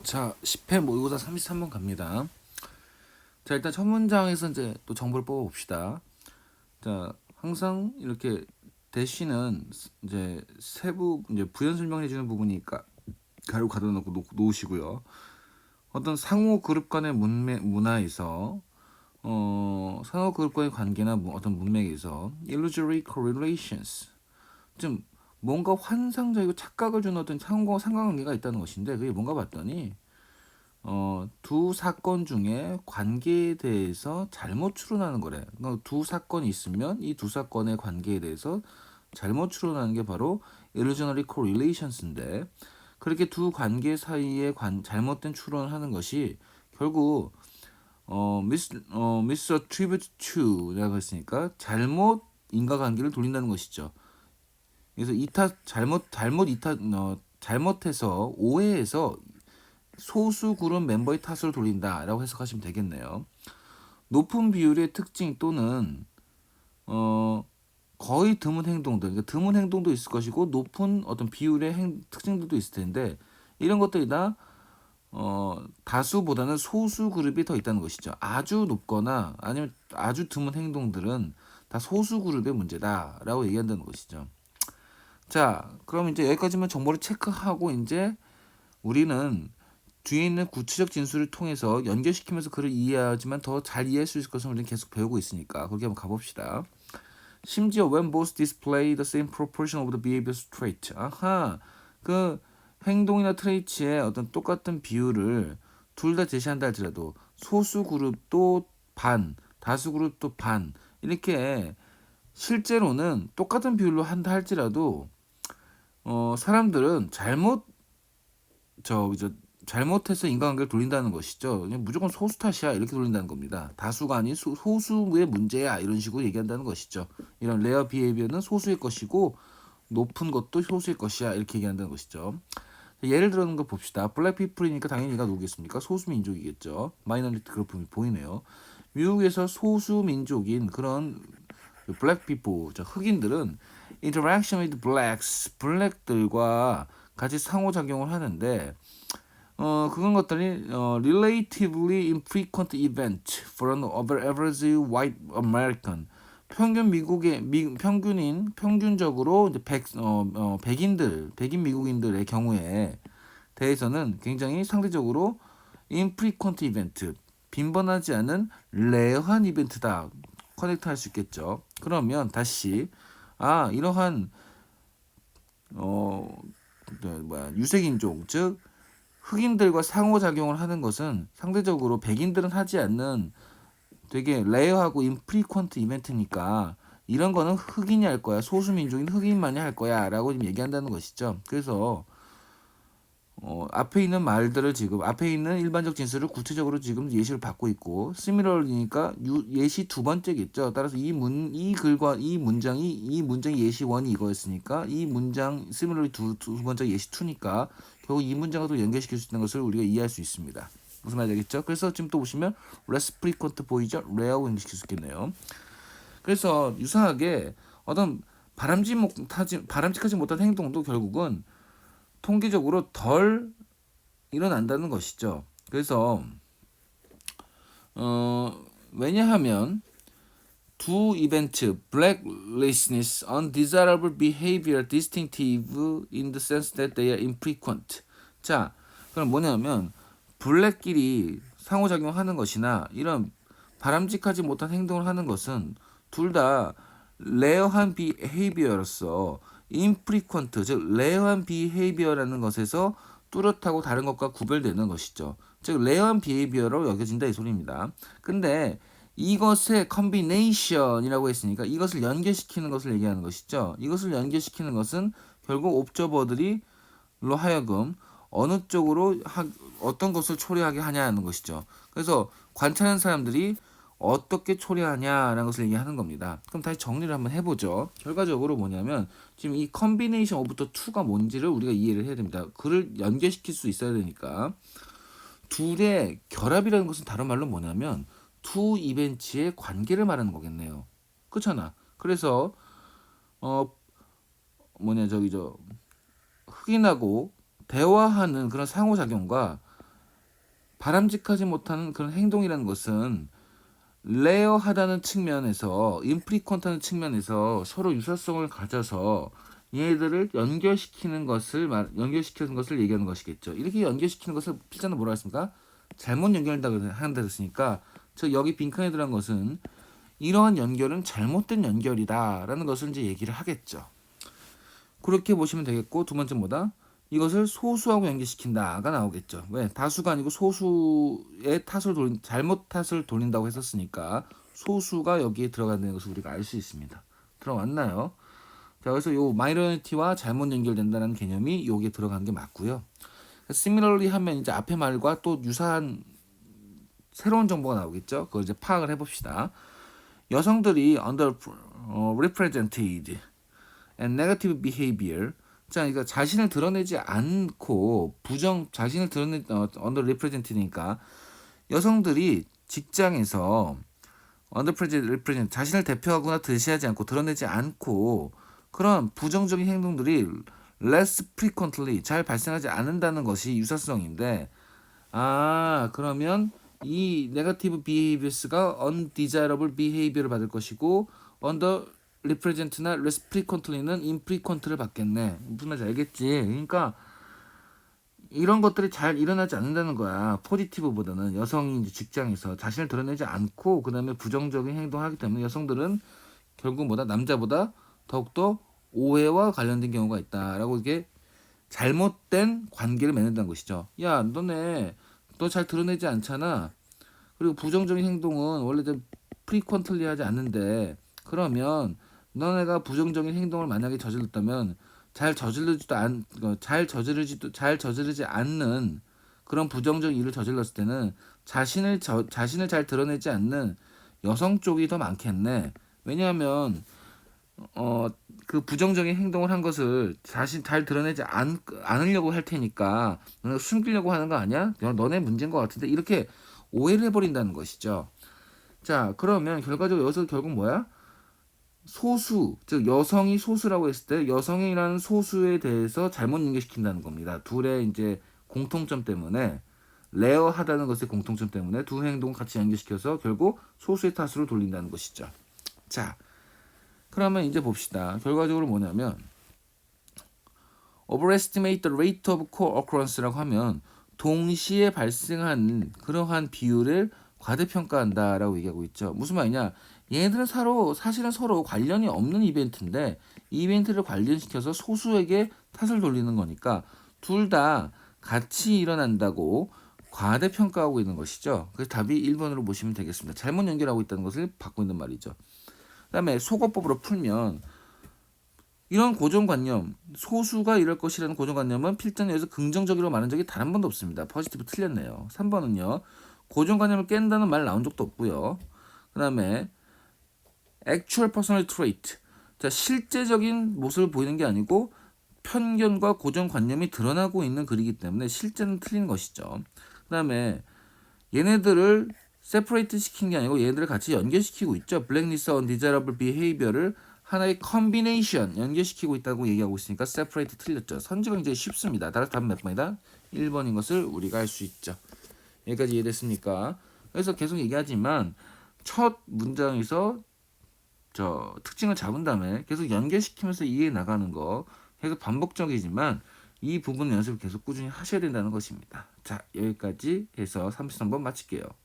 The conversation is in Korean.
자, 10회 모의고사 33번 갑니다. 자, 일단 첫 문장에서 이제 또 정보를 뽑아 봅시다. 자, 항상 이렇게 대시는 이제 세부 이제 부연 설명해 주는 부분이니까 가로 가둬 놓고 놓으시고요. 어떤 상호 그룹 간의 문화에서 상호 그룹 간의 관계나 어떤 문맥에서 illusory correlations 좀 뭔가 환상적이고 착각을 주는 어떤 상관관계가 있다는 것인데 그게 뭔가 봤더니 두 사건 중에 관계에 대해서 잘못 추론하는 거래. 그러니까 두 사건이 있으면 이 두 사건의 관계에 대해서 잘못 추론하는 게 바로 illusionary correlations인데 그렇게 두 관계 사이에 잘못된 추론을 하는 것이 결국 misattribute to라고 했으니까 잘못 인과관계를 돌린다는 것이죠. 그래서 잘못해서 오해해서 소수 그룹 멤버의 탓으로 돌린다라고 해석하시면 되겠네요. 높은 비율의 특징 또는 거의 드문 행동들, 그러니까 드문 행동도 있을 것이고 높은 어떤 비율의 특징들도 있을 텐데 이런 것들이 다 다수보다는 소수 그룹이 더 있다는 것이죠. 아주 높거나 아니면 아주 드문 행동들은 다 소수 그룹의 문제다라고 얘기한다는 것이죠. 자, 그럼 이제 여기까지만 정보를 체크하고 이제 우리는 뒤에 있는 구체적 진술을 통해서 연결시키면서 그를 이해하지만 더 잘 이해할 수 있을 것을 우리는 계속 배우고 있으니까 거기 한번 가봅시다. 심지어 when both display the same proportion of the behavior trait. 아하, 그 행동이나 트레이츠의 어떤 똑같은 비율을 둘 다 제시한다 할지라도 소수 그룹도 반, 다수 그룹도 반 이렇게 실제로는 똑같은 비율로 한다 할지라도 사람들은 저 잘못해서 인과관계를 돌린다는 것이죠. 그냥 무조건 소수 탓이야 이렇게 돌린다는 겁니다. 다수가 아닌 소수의 문제야 이런 식으로 얘기한다는 것이죠. 이런 레어 비헤이비어는 소수의 것이고 높은 것도 소수의 것이야 이렇게 얘기한다는 것이죠. 예를 들어는 거 봅시다. 블랙 피플이니까 당연히 얘가 누구겠습니까? 소수 민족이겠죠. 마이너리티 그룹이 보이네요. 미국에서 소수 민족인 그런 블랙 피플, 흑인들은 interaction with blacks, 블랙들과 같이 상호작용을 하는데 그런 것들이 relatively infrequent event for an average white American. 평균적으로 이제 백인 미국인들의 경우에 대해서는 굉장히 상대적으로 infrequent event, 빈번하지 않은 레어한 이벤트다. 커넥트 할 수 있겠죠. 그러면 다시 이러한 유색인종 즉 흑인들과 상호작용을 하는 것은 상대적으로 백인들은 하지 않는 되게 레어하고 인프리퀀트 이벤트니까 이런 거는 흑인이 할 거야. 소수민족인 흑인만이 할 거야 라고 지금 얘기한다는 것이죠. 그래서 앞에 있는 말들을 지금 앞에 있는 일반적 진술을 구체적으로 지금 예시를 받고 있고 similarly니까 예시 두 번째겠죠. 따라서 이 문장이 예시 1이 이거였으니까 이 문장 similarly 두 번째 예시 2니까 결국 이 문장과 또 연결시킬 수 있는 것을 우리가 이해할 수 있습니다. 무슨 말인지 알겠죠? 그래서 지금 또 보시면 less frequent 보이죠? rare하고 연결시킬 수 있겠네요. 그래서 유사하게 어떤 바람직하지 못한 행동도 결국은 통계적으로 덜 일어난다는 것이죠. 그래서 왜냐하면 두 이벤트 blacklistness, undesirable behavior distinctive in the sense that they are infrequent. 자, 그럼 뭐냐면 블랙끼리 상호작용하는 것이나 이런 바람직하지 못한 행동을 하는 것은 둘 다 레어한 비헤이비어로서 infrequent, 즉 레어한 비헤이비어라는 것에서 뚜렷하고 다른 것과 구별되는 것이죠. 즉 레어한 비헤이비어로 여겨진다 이 소리입니다. 근데 이것의 컨비네이션이라고 했으니까 이것을 연결시키는 것을 얘기하는 것이죠. 이것을 연결시키는 것은 결국 옵저버들이로 하여금 어느 쪽으로 어떤 것을 초래하게 하냐는 것이죠. 그래서 관찰하는 사람들이 어떻게 초래하냐라는 것을 얘기하는 겁니다. 그럼 다시 정리를 한번 해보죠. 결과적으로 뭐냐면 지금 이 컨비네이션 오브 더 2가 뭔지를 우리가 이해를 해야 됩니다. 그를 연결시킬 수 있어야 되니까 둘의 결합이라는 것은 다른 말로 뭐냐면 두 이벤트의 관계를 말하는 거겠네요. 그렇잖아. 그래서 흑인하고 대화하는 그런 상호작용과 바람직하지 못한 그런 행동이라는 것은 레어하다는 측면에서 인프리퀀트하는 측면에서 서로 유사성을 가져서 얘들을 연결시키는 것을 얘기하는 것이겠죠. 이렇게 연결시키는 것을 필자는 뭐라고 했습니까? 잘못 연결한다고 한다 그랬으니까 저 여기 빈칸에 들어간 것은 이러한 연결은 잘못된 연결이다라는 것을 이제 얘기를 하겠죠. 그렇게 보시면 되겠고, 두 번째 뭐다? 이것을 소수하고 연결시킨다가 나오겠죠. 왜? 다수가 아니고 소수의 잘못 탓을 돌린다고 했었으니까 소수가 여기에 들어간다는 것을 우리가 알 수 있습니다. 들어왔나요? 자, 그래서 요 마이너리티와 잘못 연결된다는 개념이 여기에 들어간 게 맞고요. similarly 하면 이제 앞에 말과 또 유사한 새로운 정보가 나오겠죠. 그걸 이제 파악을 해봅시다. 여성들이 underrepresented and negative behavior. 자, 그러니까 자신을 드러내지 않고 자신을 underrepresented니까 여성들이 직장에서 underrepresented 자신을 대표하거나 드시하지 않고 드러내지 않고 그런 부정적인 행동들이 less frequently 잘 발생하지 않는다는 것이 유사성인데, 그러면 이 negative behaviors가 undesirable behavior를 받을 것이고 underrepresented나 less frequently는 infrequent를 받겠네. 무슨 말인지 알겠지? 그러니까 이런 것들이 잘 일어나지 않는다는 거야. 포지티브보다는 여성이 이제 직장에서 자신을 드러내지 않고 그 다음에 부정적인 행동을 하기 때문에 여성들은 결국 남자보다 더욱더 오해와 관련된 경우가 있다라고 이게 잘못된 관계를 맺는다는 것이죠. 야, 너 잘 드러내지 않잖아. 그리고 부정적인 행동은 원래 좀 프리퀀틀리 하지 않는데, 그러면 너네가 부정적인 행동을 만약에 저질렀다면 잘 저지르지 않는 그런 부정적인 일을 저질렀을 때는 자신을 잘 드러내지 않는 여성 쪽이 더 많겠네. 왜냐하면 그 부정적인 행동을 한 것을 자신 잘 드러내지 않으려고 할 테니까 너네 숨기려고 하는 거 아니야? 너네 문제인 것 같은데, 이렇게 오해를 해버린다는 것이죠. 자, 그러면 결과적으로 여기서 결국 뭐야? 소수, 즉 여성이 소수라고 했을 때 여성이라는 소수에 대해서 잘못 연결시킨다는 겁니다. 둘의 이제 공통점 때문에, 레어하다는 것의 공통점 때문에 두 행동을 같이 연결시켜서 결국 소수의 탓으로 돌린다는 것이죠. 자, 그러면 이제 봅시다. 결과적으로 뭐냐면 overestimate the rate of co-occurrence라고 하면 동시에 발생한 그러한 비율을 과대평가한다라고 얘기하고 있죠. 무슨 말이냐? 얘네들은 사실은 서로 관련이 없는 이벤트인데 이벤트를 관련시켜서 소수에게 탓을 돌리는 거니까 둘 다 같이 일어난다고 과대평가하고 있는 것이죠. 그래서 답이 1번으로 보시면 되겠습니다. 잘못 연결하고 있다는 것을 받고 있는 말이죠. 그 다음에 속어법으로 풀면 이런 고정관념, 소수가 이럴 것이라는 고정관념은 필전에서 긍정적으로 말한 적이 단 한 번도 없습니다. 포지티브 틀렸네요. 3번은요. 고정관념을 깬다는 말 나온 적도 없고요. 그 다음에 actual personality trait. 자, 실제적인 모습을 보이는 게 아니고 편견과 고정관념이 드러나고 있는 글이기 때문에 실제는 틀린 것이죠. 그 다음에 얘네들을 separate 시킨 게 아니고 얘네들을 같이 연결시키고 있죠. blackness, undesirable behavior를 하나의 컨비네이션 연결시키고 있다고 얘기하고 있으니까 separate 틀렸죠. 선지가 굉장히 쉽습니다. 따라서 답은 몇 번이다? 1번인 것을 우리가 알 수 있죠. 여기까지 이해됐습니까? 그래서 계속 얘기하지만 첫 문장에서 특징을 잡은 다음에 계속 연결시키면서 이해해 나가는 거 계속 반복적이지만 이 부분 연습을 계속 꾸준히 하셔야 된다는 것입니다. 자, 여기까지 해서 33번 마칠게요.